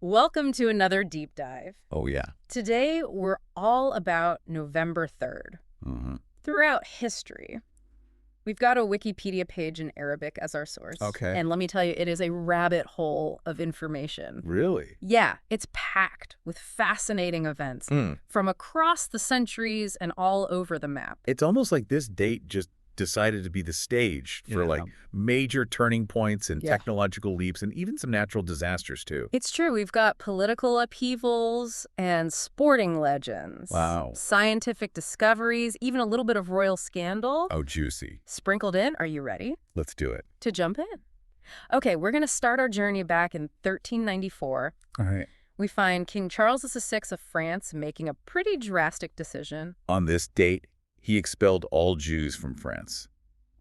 Welcome to another deep dive. Oh, yeah. Today, we're all about November 3rd. Mm-hmm. Throughout history, we've got a Wikipedia page in Arabic as our source. Okay. And let me tell you, it is a rabbit hole of information. Really? Yeah, it's packed with fascinating events from across the centuries and all over the map. It's almost like this date just decided to be the stage for major turning points and technological leaps and even some natural disasters too. It's true. We've got political upheavals and sporting legends. Wow. Scientific discoveries, even a little bit of royal scandal. Oh, juicy. Sprinkled in. Are you ready Let's do it. to jump in? Okay, we're going to start our journey back in 1394. All right. We find King Charles VI of France making a pretty drastic decision. On this date, he expelled all Jews from France.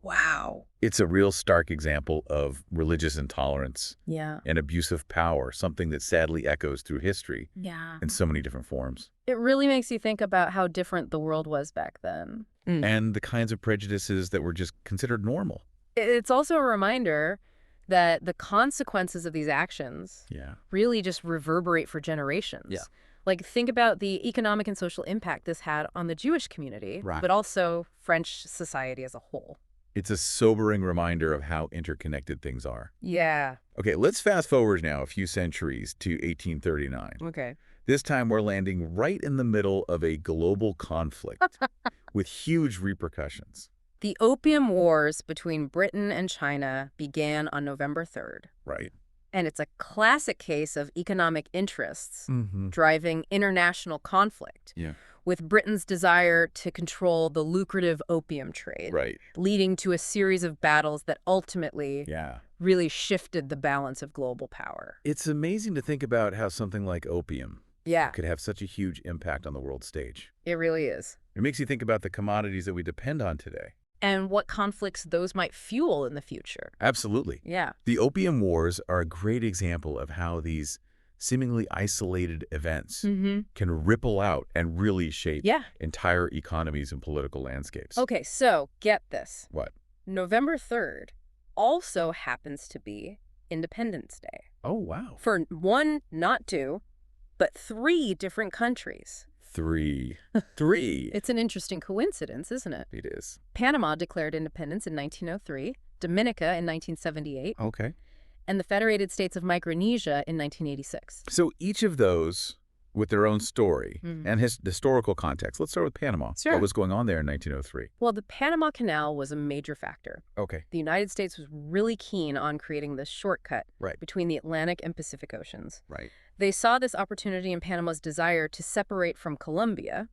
Wow. It's a real stark example of religious intolerance Yeah. and abuse of power, something that sadly echoes through history Yeah. in so many different forms. It really makes you think about how different the world was back then. And the kinds of prejudices that were just considered normal. It's also a reminder that the consequences of these actions really just reverberate for generations. Yeah. Like, think about the economic and social impact this had on the Jewish community, Right. but also French society as a whole. It's a sobering reminder of how interconnected things are. Yeah. Okay, let's fast forward now a few centuries to 1839. Okay. This time we're landing right in the middle of a global conflict with huge repercussions. The Opium Wars between Britain and China began on November 3rd. Right. And it's a classic case of economic interests driving international conflict, with Britain's desire to control the lucrative opium trade, Right. leading to a series of battles that ultimately really shifted the balance of global power. It's amazing to think about how something like opium Yeah, could have such a huge impact on the world stage. it really is. It makes you think about the commodities that we depend on today. And what conflicts those might fuel in the future. Absolutely. Yeah. The Opium Wars are a great example of how these seemingly isolated events can ripple out and really shape entire economies and political landscapes. Okay, so get this. What? November 3rd also happens to be Independence Day. Oh, wow. For one, not two, but three different countries. Three. It's an interesting coincidence, isn't it? It is. Panama declared independence in 1903, Dominica in 1978, Okay. and the Federated States of Micronesia in 1986. So each of those with their own story and historical context. Let's start with Panama. Sure. What was going on there in 1903? Well, the Panama Canal was a major factor. Okay. The United States was really keen on creating this shortcut Right. between the Atlantic and Pacific Oceans. Right. They saw this opportunity in Panama's desire to separate from Colombia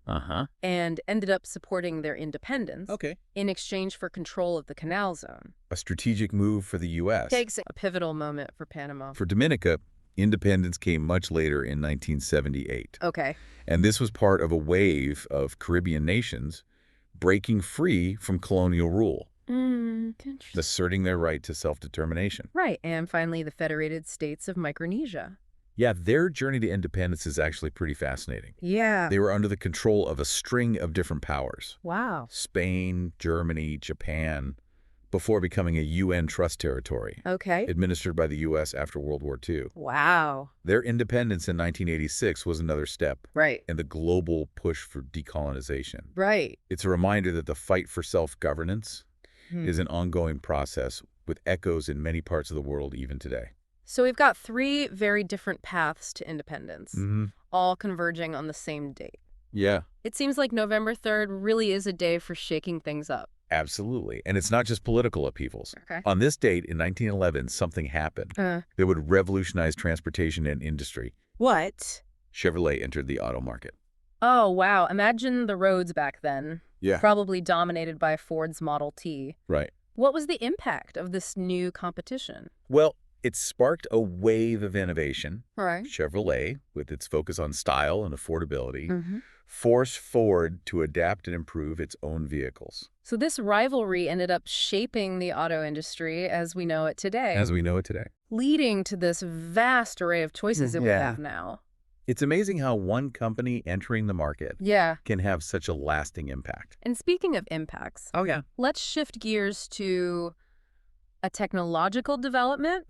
and ended up supporting their independence Okay. in exchange for control of the canal zone. A strategic move for the U.S. Takes a pivotal moment for Panama. For Dominica, independence came much later in 1978. Okay. And this was part of a wave of Caribbean nations breaking free from colonial rule, Interesting. asserting their right to self-determination. Right. And finally, the Federated States of Micronesia. Yeah, their journey to independence is actually pretty fascinating. Yeah. They were under the control of a string of different powers. Wow. Spain, Germany, Japan, before becoming a UN trust territory, Okay. administered by the U.S. after World War II. Wow. Their independence in 1986 was another step Right. in the global push for decolonization. Right. It's a reminder that the fight for self-governance is an ongoing process with echoes in many parts of the world even today. So we've got three very different paths to independence, all converging on the same date. Yeah, It seems like November 3rd really is a day for shaking things up. absolutely. And it's not just political upheavals. Okay. On this date in 1911, something happened that would revolutionize transportation and industry. What? Chevrolet entered the auto market. Oh, wow. Imagine the roads back then. Yeah. Probably dominated by Ford's Model T. Right. What was the impact of this new competition? Well, it sparked a wave of innovation. All right. Chevrolet, with its focus on style and affordability, forced Ford to adapt and improve its own vehicles. So this rivalry ended up shaping the auto industry as we know it today, As we know it today. leading to this vast array of choices that we have now. It's amazing how one company entering the market Yeah. can have such a lasting impact. And speaking of impacts, Oh, yeah. let's shift gears to a technological development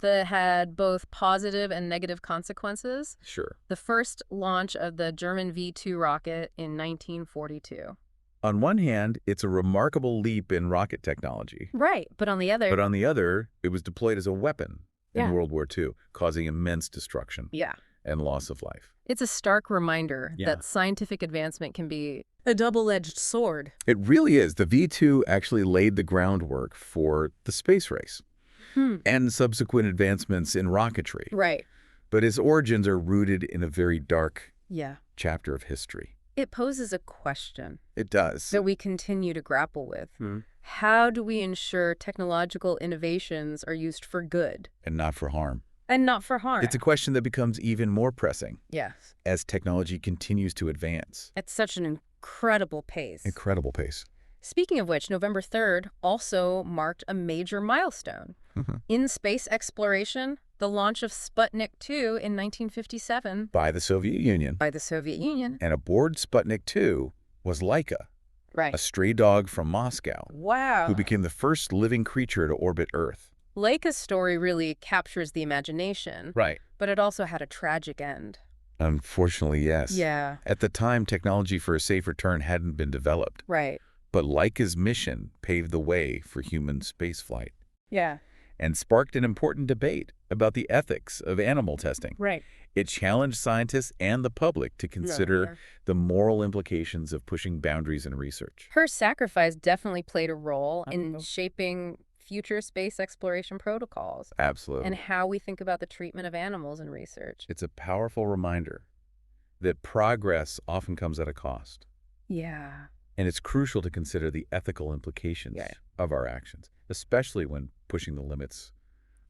that had both positive and negative consequences. Sure. The first launch of the German V-2 rocket in 1942. On one hand, it's a remarkable leap in rocket technology. Right, but on the other... But on the other, it was deployed as a weapon in World War II, causing immense destruction and loss of life. It's a stark reminder that scientific advancement can be a double-edged sword. It really is. The V-2 actually laid the groundwork for the space race and subsequent advancements in rocketry. Right. But its origins are rooted in a very dark chapter of history. It poses a question. It does. That we continue to grapple with. How do we ensure technological innovations are used for good? And not for harm. And not for harm. It's a question that becomes even more pressing. Yes. As technology continues to advance. At such an incredible pace. Incredible pace. Speaking of which, November 3rd also marked a major milestone. In space exploration, the launch of Sputnik 2 in 1957. By the Soviet Union. By the Soviet Union. And aboard Sputnik 2 was Laika. Right. A stray dog from Moscow. Wow. Who became the first living creature to orbit Earth. Laika's story really captures the imagination. Right. But it also had a tragic end. Unfortunately, yes. Yeah. At the time, technology for a safe return hadn't been developed. Right. But Laika's mission paved the way for human spaceflight. Yeah. And sparked an important debate about the ethics of animal testing. Right. It challenged scientists and the public to consider the moral implications of pushing boundaries in research. Her sacrifice definitely played a role in shaping future space exploration protocols. Absolutely. And how we think about the treatment of animals in research. It's a powerful reminder that progress often comes at a cost. Yeah. And it's crucial to consider the ethical implications of our actions, especially when pushing the limits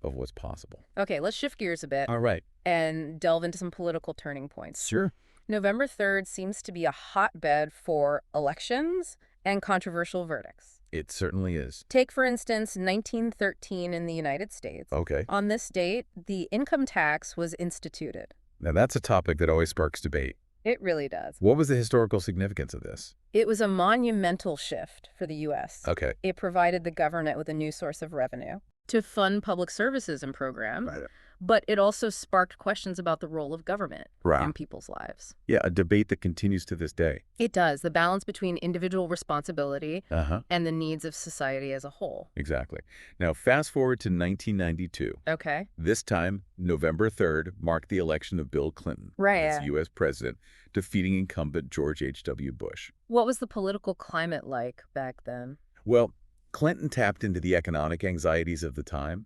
of what's possible. Okay, let's shift gears a bit. All right. And delve into some political turning points. Sure. November 3rd seems to be a hotbed for elections and controversial verdicts. It certainly is. Take, for instance, 1913 in the United States. Okay. On this date, the income tax was instituted. Now, that's a topic that always sparks debate. It really does. What was the historical significance of this? It was a monumental shift for the U.S. Okay. It provided the government with a new source of revenue to fund public services and programs, but it also sparked questions about the role of government in people's lives. Yeah, a debate that continues to this day. It does. The balance between individual responsibility and the needs of society as a whole. Exactly. Now, fast forward to 1992. Okay. This time, November 3rd marked the election of Bill Clinton as U.S. president, defeating incumbent George H.W. Bush. What was the political climate like back then? Well, Clinton tapped into the economic anxieties of the time,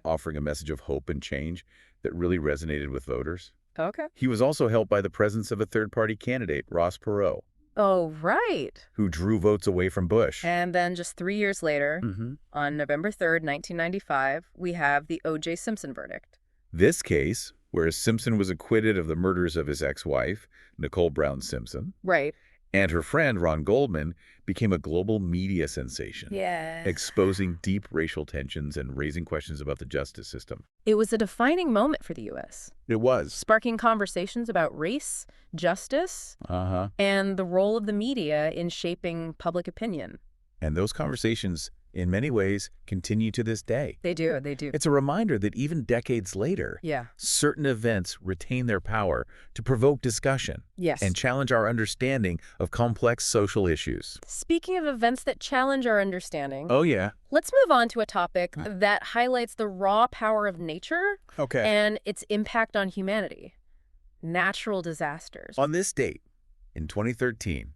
offering a message of hope and change that really resonated with voters. Okay. He was also helped by the presence of a third-party candidate, Ross Perot. Oh, right. Who drew votes away from Bush. And then just 3 years later, on November 3rd, 1995, we have the O.J. Simpson verdict. This case, whereas Simpson was acquitted of the murders of his ex-wife, Nicole Brown Simpson. Right. And her friend, Ron Goldman, became a global media sensation, exposing deep racial tensions and raising questions about the justice system. It was a defining moment for the U.S. It was. Sparking conversations about race, justice, and the role of the media in shaping public opinion. And those conversations, in many ways, continue to this day. They do, they do. It's a reminder that even decades later, certain events retain their power to provoke discussion and challenge our understanding of complex social issues. Speaking of events that challenge our understanding, let's move on to a topic that highlights the raw power of nature and its impact on humanity. Natural disasters. On this date, in 2013,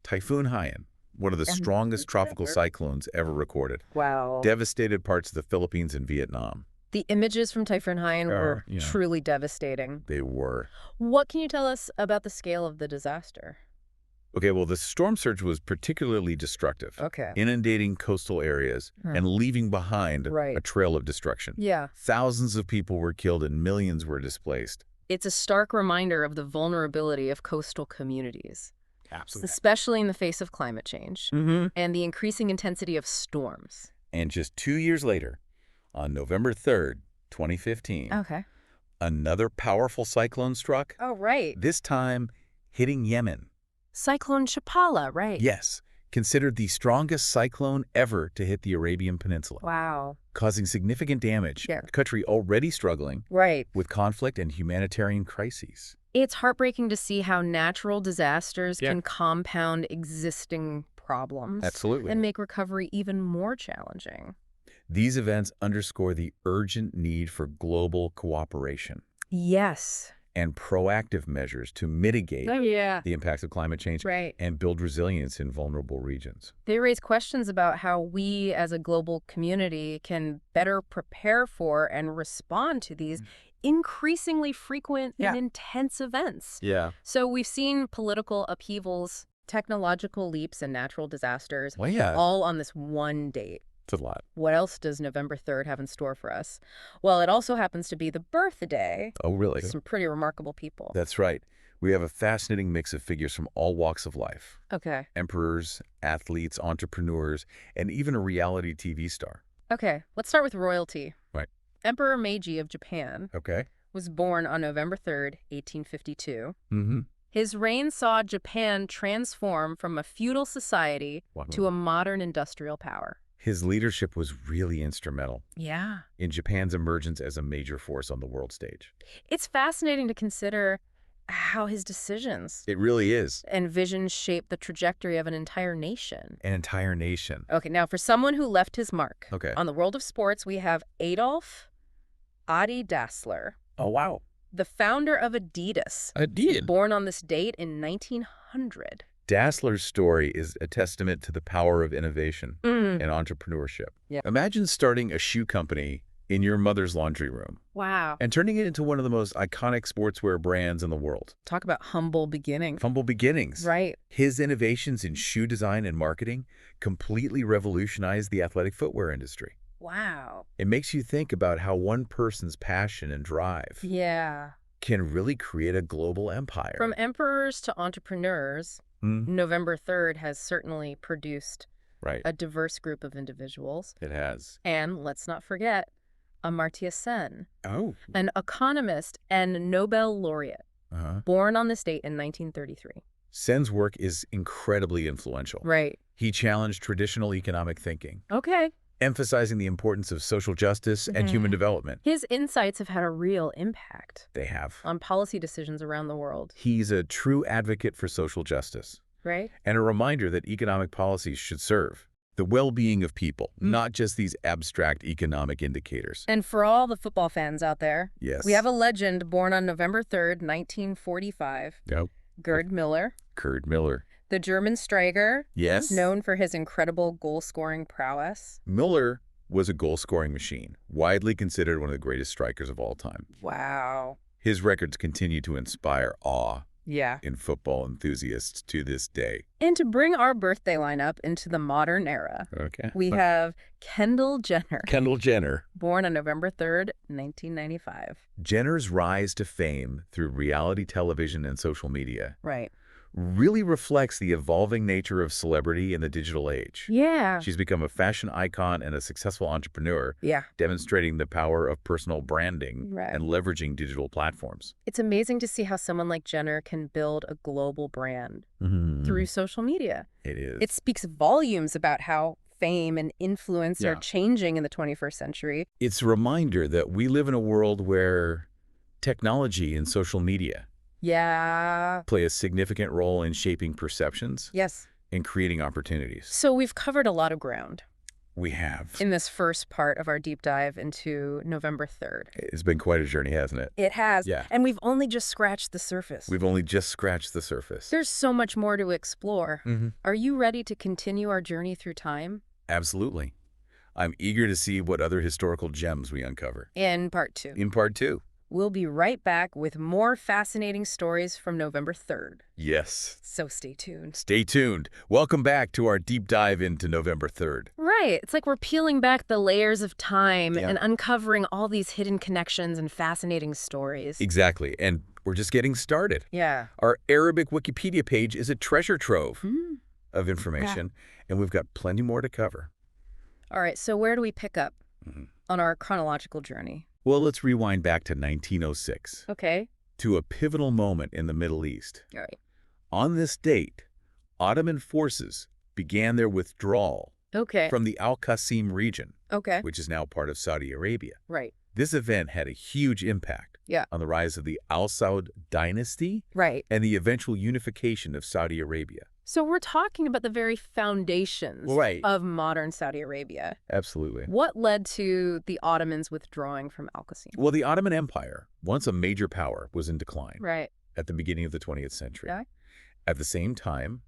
Typhoon Haiyan, one of the strongest tropical cyclones ever recorded, devastated parts of the Philippines and Vietnam. The images from Typhoon Haiyan were truly devastating. They were. What can you tell us about the scale of the disaster? Okay, well, the storm surge was particularly destructive, inundating coastal areas and leaving behind a trail of destruction. Thousands of people were killed and millions were displaced. It's a stark reminder of the vulnerability of coastal communities. Absolutely. Especially in the face of climate change and the increasing intensity of storms. And just 2 years later, on November 3rd, 2015, another powerful cyclone struck. Oh, right. This time hitting Yemen. Cyclone Chapala, right. Yes, considered the strongest cyclone ever to hit the Arabian Peninsula. Wow. Causing significant damage. Yeah. A country already struggling with conflict and humanitarian crises. It's heartbreaking to see how natural disasters can compound existing problems. Absolutely. And make recovery even more challenging. These events underscore the urgent need for global cooperation. Yes. And proactive measures to mitigate the impacts of climate change and build resilience in vulnerable regions. They raise questions about how we as a global community can better prepare for and respond to these increasingly frequent and intense events. Yeah. So we've seen political upheavals, technological leaps, and natural disasters all on this one date. It's a lot. What else does November 3rd have in store for us? Well, it also happens to be the birthday. Oh, really? Some pretty remarkable people. That's right. We have a fascinating mix of figures from all walks of life. Okay. Emperors, athletes, entrepreneurs, and even a reality TV star. Okay, let's start with royalty. Right. Emperor Meiji of Japan was born on November 3rd, 1852. His reign saw Japan transform from a feudal society to a modern industrial power. His leadership was really instrumental in Japan's emergence as a major force on the world stage. It's fascinating to consider how his decisions It really is. and visions shape the trajectory of an entire nation. An entire nation. Okay, now for someone who left his mark Okay. on the world of sports, we have Adolf Adi Dassler. Oh, wow. The founder of Adidas. Adidas. Born on this date in 1900. Dassler's story is a testament to the power of innovation and entrepreneurship. Yeah. Imagine starting a shoe company in your mother's laundry room. Wow. And turning it into one of the most iconic sportswear brands in the world. Talk about humble beginnings. Humble beginnings. Right. His innovations in shoe design and marketing completely revolutionized the athletic footwear industry. Wow. It makes you think about how one person's passion and drive can really create a global empire. From emperors to entrepreneurs, November 3rd has certainly produced a diverse group of individuals. It has. And let's not forget Amartya Sen, an economist and Nobel laureate, born on this date in 1933. Sen's work is incredibly influential. Right. He challenged traditional economic thinking. Okay. Emphasizing the importance of social justice and human development. His insights have had a real impact. They have. On policy decisions around the world. He's a true advocate for social justice. Right. And a reminder that economic policies should serve the well-being of people, not just these abstract economic indicators. And for all the football fans out there, we have a legend born on November 3rd, 1945. Gerd Müller. Gerd Müller. The German striker, yes, known for his incredible goal-scoring prowess. Müller was a goal-scoring machine, widely considered one of the greatest strikers of all time. Wow. His records continue to inspire awe Yeah. in football enthusiasts to this day. And to bring our birthday lineup into the modern era, Okay. we have Kendall Jenner. Kendall Jenner. Born on November 3rd, 1995. Jenner's rise to fame through reality television and social media Right. really reflects the evolving nature of celebrity in the digital age. Yeah. She's become a fashion icon and a successful entrepreneur, Yeah. demonstrating the power of personal branding Right. and leveraging digital platforms. It's amazing to see how someone like Jenner can build a global brand through social media. It is. It speaks volumes about how fame and influence are changing in the 21st century. It's a reminder that we live in a world where technology and social media play a significant role in shaping perceptions and creating opportunities. So we've covered a lot of ground. We have. In this first part of our deep dive into November 3rd. It's been quite a journey, hasn't it? It has. Yeah. And we've only just scratched the surface. We've only just scratched the surface. There's so much more to explore. Are you ready to continue our journey through time? Absolutely. I'm eager to see what other historical gems we uncover. In part 2. In part 2. We'll be right back with more fascinating stories from November 3rd. Yes. So stay tuned. Stay tuned. Welcome back to our deep dive into November 3rd. Right. It's like we're peeling back the layers of time and uncovering all these hidden connections and fascinating stories. Exactly. And we're just getting started. Yeah. Our Arabic Wikipedia page is a treasure trove of information, and we've got plenty more to cover. All right. So where do we pick up on our chronological journey? Well, let's rewind back to 1906. Okay. To a pivotal moment in the Middle East. All right. On this date, Ottoman forces began their withdrawal Okay. from the Al-Qasim region, Okay. which is now part of Saudi Arabia. Right. This event had a huge impact on the rise of the Al Saud dynasty Right. and the eventual unification of Saudi Arabia. So we're talking about the very foundations of modern Saudi Arabia. Absolutely. What led to the Ottomans withdrawing from Al-Qasim? Well, the Ottoman Empire, once a major power, was in decline Right. at the beginning of the 20th century. Yeah. At the same time,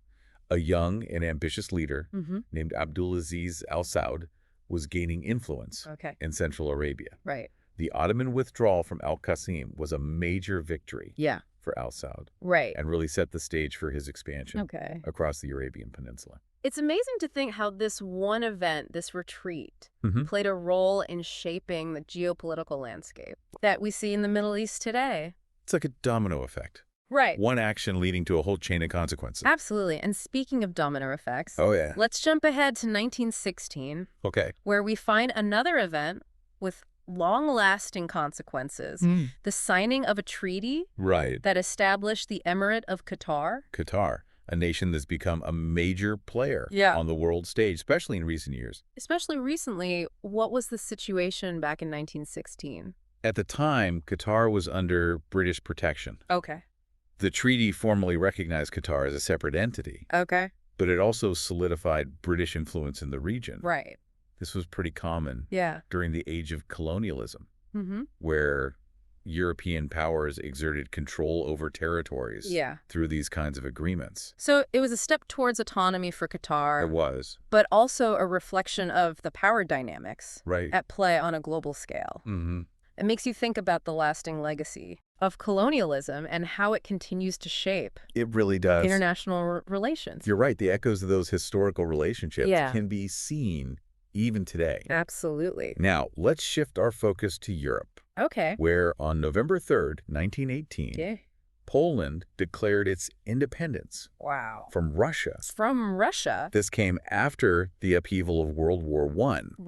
a young and ambitious leader named Abdulaziz Al Saud was gaining influence in Central Arabia. Right. The Ottoman withdrawal from Al-Qasim was a major victory for Al Saud. Right. And really set the stage for his expansion across the Arabian Peninsula. It's amazing to think how this one event, this retreat, played a role in shaping the geopolitical landscape that we see in the Middle East today. It's like a domino effect. Right. One action leading to a whole chain of consequences. Absolutely. And speaking of domino effects, let's jump ahead to 1916, where we find another event with long-lasting consequences. The signing of a treaty that established the Emirate of Qatar. Qatar, a nation that's become a major player on the world stage, especially in recent years. Especially recently, what was the situation back in 1916? At the time, Qatar was under British protection. Okay. The treaty formally recognized Qatar as a separate entity. Okay. But it also solidified British influence in the region. Right. This was pretty common during the age of colonialism, where European powers exerted control over territories through these kinds of agreements. So it was a step towards autonomy for Qatar. It was. But also a reflection of the power dynamics at play on a global scale. It makes you think about the lasting legacy of colonialism and how it continues to shape it really does international relations. You're right. The echoes of those historical relationships can be seen even today. Absolutely. Now, let's shift our focus to Europe. Okay. Where on November 3rd, 1918, Poland declared its independence from Russia. From Russia? This came after the upheaval of World War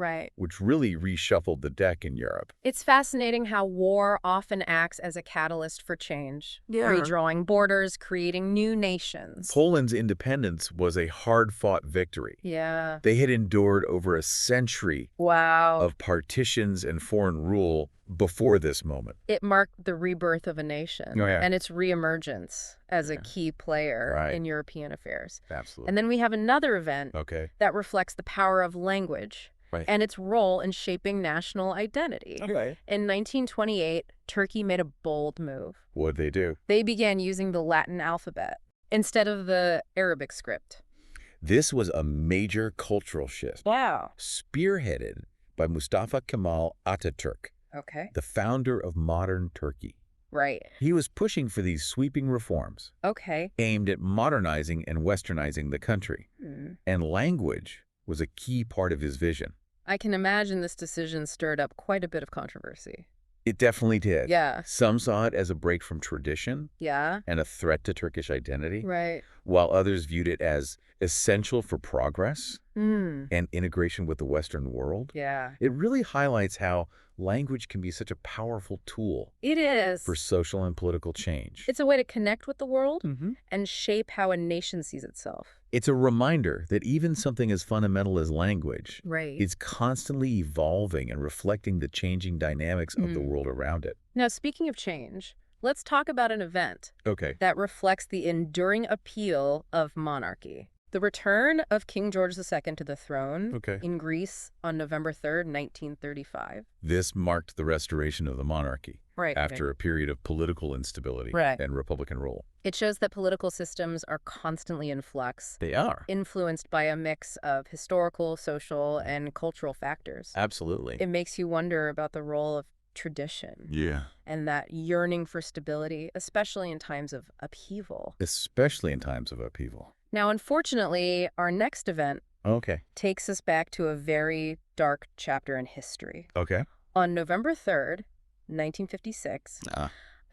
I, which really reshuffled the deck in Europe. It's fascinating how war often acts as a catalyst for change, redrawing borders, creating new nations. Poland's independence was a hard-fought victory. They had endured over a century of partitions and foreign rule before this moment. It marked the rebirth of a nation and its reemergence as a key player in European affairs. Absolutely. And then we have another event that reflects the power of language and its role in shaping national identity. In 1928, Turkey made a bold move. What'd they do? They began using the Latin alphabet instead of the Arabic script. This was a major cultural shift. Spearheaded by Mustafa Kemal Ataturk. The founder of modern Turkey. He was pushing for these sweeping reforms aimed at modernizing and westernizing the country. And language was a key part of his vision. I can imagine this decision stirred up quite a bit of controversy. It definitely did. Some saw it as a break from tradition and a threat to Turkish identity, while others viewed it as essential for progress and integration with the Western world. It really highlights how language can be such a powerful tool for social and political change. It's a way to connect with the world and shape how a nation sees itself. It's a reminder that even something as fundamental as language is constantly evolving and reflecting the changing dynamics of the world around it. Now, speaking of change, let's talk about an event that reflects the enduring appeal of monarchy. The return of King George II to the throne in Greece on November 3rd, 1935. This marked the restoration of the monarchy after a period of political instability and Republican rule. It shows that political systems are constantly in flux. They are. Influenced by a mix of historical, social, and cultural factors. Absolutely. It makes you wonder about the role of tradition. And that yearning for stability, especially in times of upheaval. Especially in times of upheaval. Now, unfortunately, our next event takes us back to a very dark chapter in history. On November 3rd, 1956, a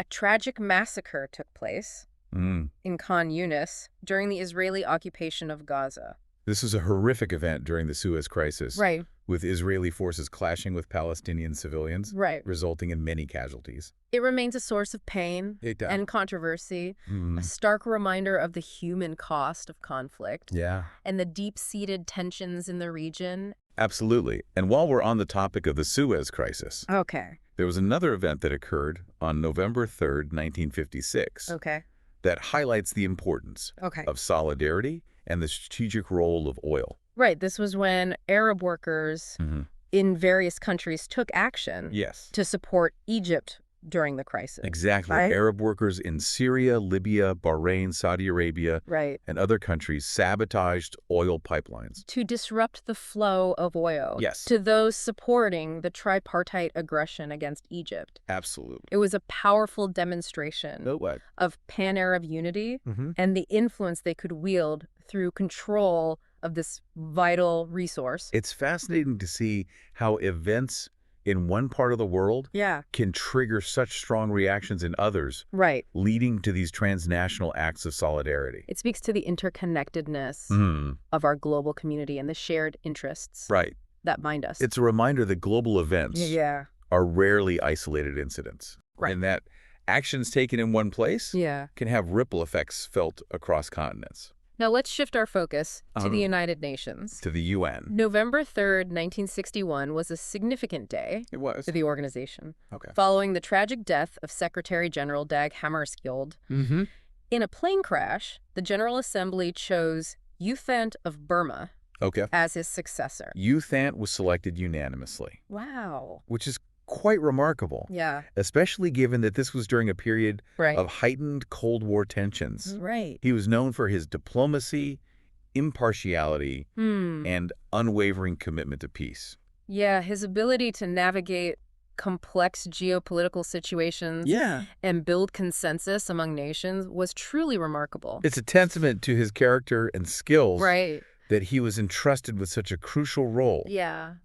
tragic massacre took place in Khan Yunis during the Israeli occupation of Gaza. This was a horrific event during the Suez Crisis. Right. With Israeli forces clashing with Palestinian civilians, right. resulting in many casualties. It remains a source of pain and controversy, a stark reminder of the human cost of conflict and the deep-seated tensions in the region. Absolutely. And while we're on the topic of the Suez Crisis, there was another event that occurred on November 3rd, 1956, that highlights the importance of solidarity and the strategic role of oil. Right. This was when Arab workers in various countries took action to support Egypt during the crisis. Exactly. Right? Arab workers in Syria, Libya, Bahrain, Saudi Arabia, and other countries sabotaged oil pipelines to disrupt the flow of oil to those supporting the tripartite aggression against Egypt. Absolutely. It was a powerful demonstration of pan-Arab unity and the influence they could wield through control of this vital resource. It's fascinating to see how events in one part of the world can trigger such strong reactions in others, leading to these transnational acts of solidarity. It speaks to the interconnectedness of our global community and the shared interests that bind us. It's a reminder that global events are rarely isolated incidents, and that actions taken in one place can have ripple effects felt across continents. Now let's shift our focus to the United Nations. To the UN. November 3rd, 1961 was a significant day for the organization. Following the tragic death of Secretary General Dag Hammarskjöld. In a plane crash, the General Assembly chose U Thant of Burma as his successor. U Thant was selected unanimously. Wow. Which is quite remarkable. Especially given that this was during a period of heightened Cold War tensions. He was known for his diplomacy, impartiality, and unwavering commitment to peace. Yeah, his ability to navigate complex geopolitical situations and build consensus among nations was truly remarkable. It's a testament to his character and skills that he was entrusted with such a crucial role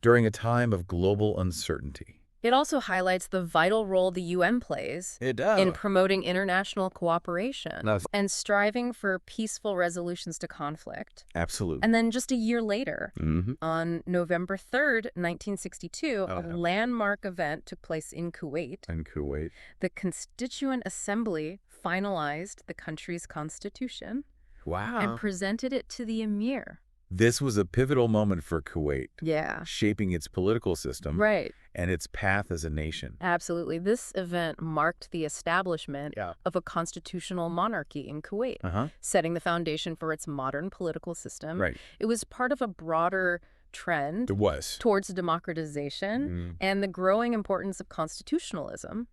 during a time of global uncertainty. It also highlights the vital role the UN plays in promoting international cooperation and striving for peaceful resolutions to conflict. Absolutely. And then just a year later, on November 3rd, 1962, a landmark event took place in Kuwait. The Constituent Assembly finalized the country's constitution and presented it to the emir. This was a pivotal moment for Kuwait, shaping its political system and its path as a nation. Absolutely. This event marked the establishment of a constitutional monarchy in Kuwait, setting the foundation for its modern political system. It was part of a broader trend towards democratization and the growing importance of constitutionalism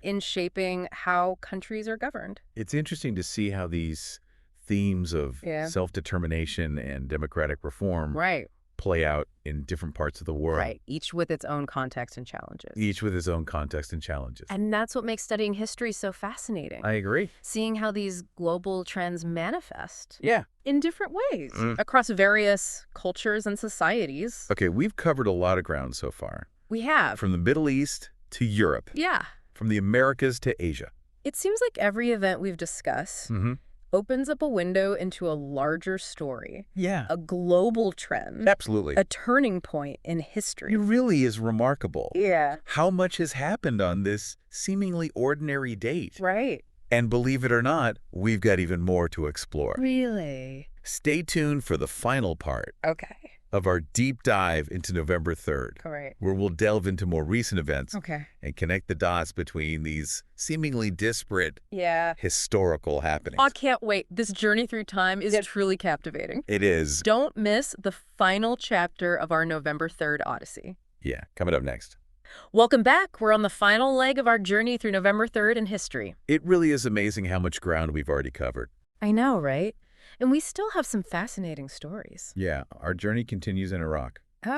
in shaping how countries are governed. It's interesting to see how these themes of self-determination and democratic reform play out in different parts of the world. Each with its own context and challenges. And that's what makes studying history so fascinating. I agree. Seeing how these global trends manifest in different ways across various cultures and societies. Okay, we've covered a lot of ground so far. We have. From the Middle East to Europe. From the Americas to Asia. It seems like every event we've discussed opens up a window into a larger story. A global trend. Absolutely. A turning point in history. It really is remarkable. How much has happened on this seemingly ordinary date. And believe it or not, we've got even more to explore. Really? Stay tuned for the final part. Of our deep dive into November 3rd, where we'll delve into more recent events and connect the dots between these seemingly disparate historical happenings. I can't wait. This journey through time is truly captivating. It is. Don't miss the final chapter of our November 3rd Odyssey. Coming up next. Welcome back. We're on the final leg of our journey through November 3rd in history. It really is amazing how much ground we've already covered. I know, right? And we still have some fascinating stories. Our journey continues in Iraq. In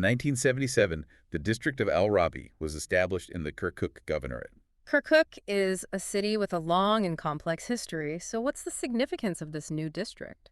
1977, the district of Al Rabi was established in the Kirkuk Governorate. Kirkuk is a city with a long and complex history, so what's the significance of this new district?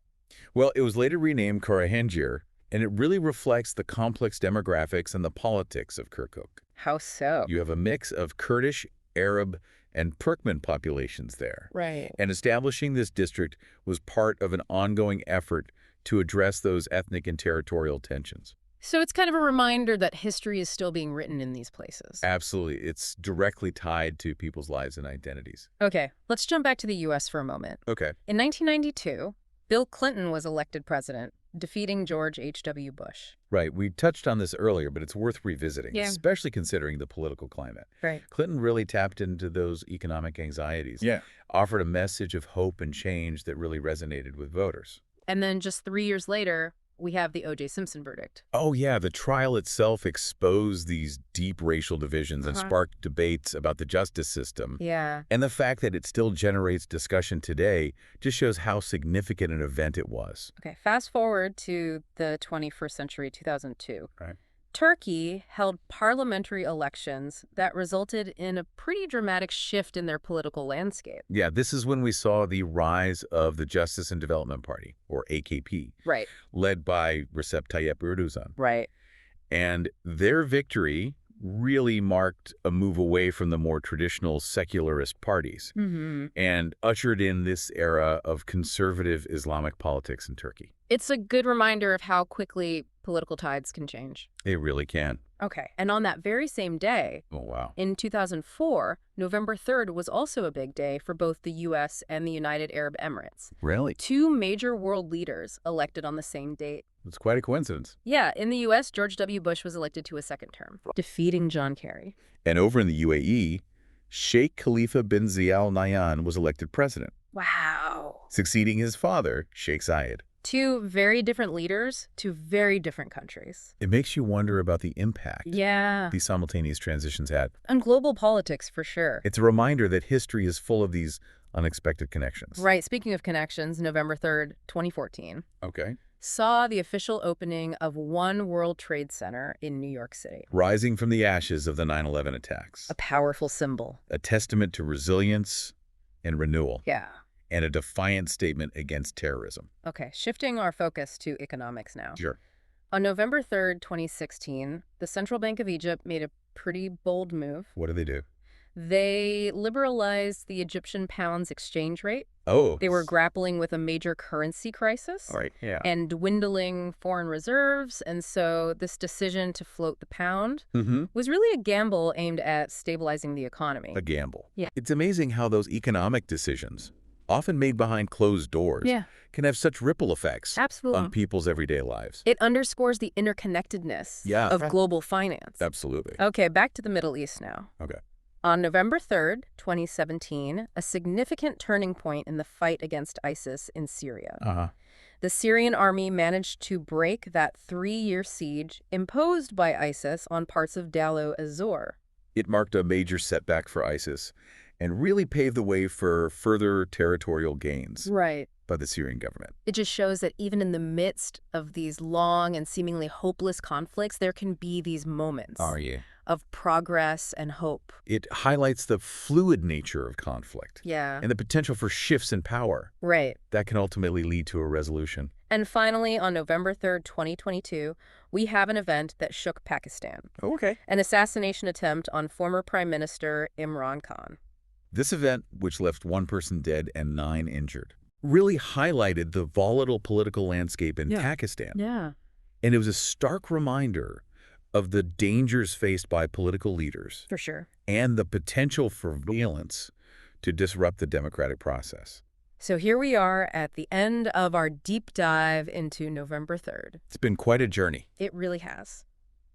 Well, it was later renamed Karahangir, and it really reflects the complex demographics and the politics of Kirkuk. How so? You have a mix of Kurdish, Arab, and Turkmen populations there. Right. And establishing this district was part of an ongoing effort to address those ethnic and territorial tensions. So it's kind of a reminder that history is still being written in these places. Absolutely. It's directly tied to people's lives and identities. Okay, let's jump back to the U.S. for a moment. Okay. In 1992, Bill Clinton was elected president, defeating George H.W. Bush. Right. We touched on this earlier, but it's worth revisiting, especially considering the political climate. Right. Clinton really tapped into those economic anxieties. Offered a message of hope and change that really resonated with voters. And then just 3 years later, we have the O.J. Simpson verdict. Oh, yeah. The trial itself exposed these deep racial divisions and sparked debates about the justice system. Yeah. And the fact that it still generates discussion today just shows how significant an event it was. Okay, fast forward to the 21st century, 2002. Right. Turkey held parliamentary elections that resulted in a pretty dramatic shift in their political landscape. Yeah, this is when we saw the rise of the Justice and Development Party, or AKP. Right. Led by Recep Tayyip Erdogan. Right. And their victory really marked a move away from the more traditional secularist parties and ushered in this era of conservative Islamic politics in Turkey. It's a good reminder of how quickly political tides can change. They really can. Okay. And on that very same day, in 2004, November 3rd was also a big day for both the U.S. and the United Arab Emirates. Really? 2 major world leaders elected on the same date. It's quite a coincidence. Yeah. In the U.S., George W. Bush was elected to a second term, defeating John Kerry. And over in the UAE, Sheikh Khalifa bin Zayed Al Nahyan was elected president. Wow. Succeeding his father, Sheikh Zayed. 2 very different leaders, 2 very different countries. It makes you wonder about the impact these simultaneous transitions had. On global politics, for sure. It's a reminder that history is full of these unexpected connections. Right. Speaking of connections, November 3rd, 2014. Okay. Saw the official opening of One World Trade Center in New York City. Rising from the ashes of the 9/11 attacks. A powerful symbol. A testament to resilience and renewal. Yeah. And a defiant statement against terrorism. Okay, shifting our focus to economics now. Sure. On November 3rd, 2016, the Central Bank of Egypt made a pretty bold move. What did they do? They liberalized the Egyptian pound's exchange rate. Oh. They were grappling with a major currency crisis. All right, yeah. And dwindling foreign reserves. And so this decision to float the pound was really a gamble aimed at stabilizing the economy. A gamble. Yeah. It's amazing how those economic decisions, often made behind closed doors, can have such ripple effects on people's everyday lives. It underscores the interconnectedness of global finance. Absolutely. Okay, back to the Middle East now. Okay. On November 3rd, 2017, a significant turning point in the fight against ISIS in Syria. The Syrian army managed to break that 3-year siege imposed by ISIS on parts of Dalo az-Zor. It marked a major setback for ISIS and really paved the way for further territorial gains by the Syrian government. It just shows that even in the midst of these long and seemingly hopeless conflicts, there can be these moments of progress and hope. It highlights the fluid nature of conflict and the potential for shifts in power that can ultimately lead to a resolution. And finally, on November 3rd, 2022, we have an event that shook Pakistan. An assassination attempt on former Prime Minister Imran Khan. This event, which left 1 person dead and 9 injured, really highlighted the volatile political landscape in Pakistan. And it was a stark reminder of the dangers faced by political leaders. For sure. And the potential for violence to disrupt the democratic process. So here we are at the end of our deep dive into November 3rd. It's been quite a journey. It really has.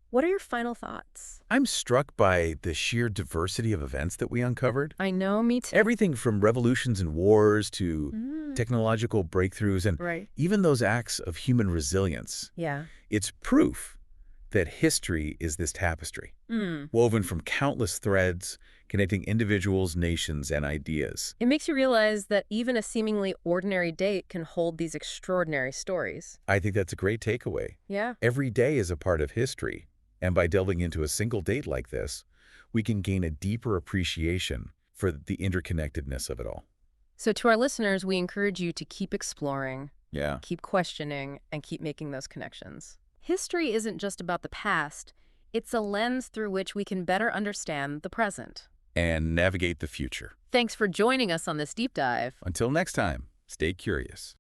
What are your final thoughts? I'm struck by the sheer diversity of events that we uncovered. I know, me too. Everything from revolutions and wars to technological breakthroughs and even those acts of human resilience. It's proof that history is this tapestry, woven from countless threads, connecting individuals, nations, and ideas. It makes you realize that even a seemingly ordinary date can hold these extraordinary stories. I think that's a great takeaway. Yeah. Every day is a part of history. And by delving into a single date like this, we can gain a deeper appreciation for the interconnectedness of it all. So to our listeners, we encourage you to keep exploring, Yeah. Keep questioning, and keep making those connections. History isn't just about the past. It's a lens through which we can better understand the present. And navigate the future. Thanks for joining us on this deep dive. Until next time, stay curious.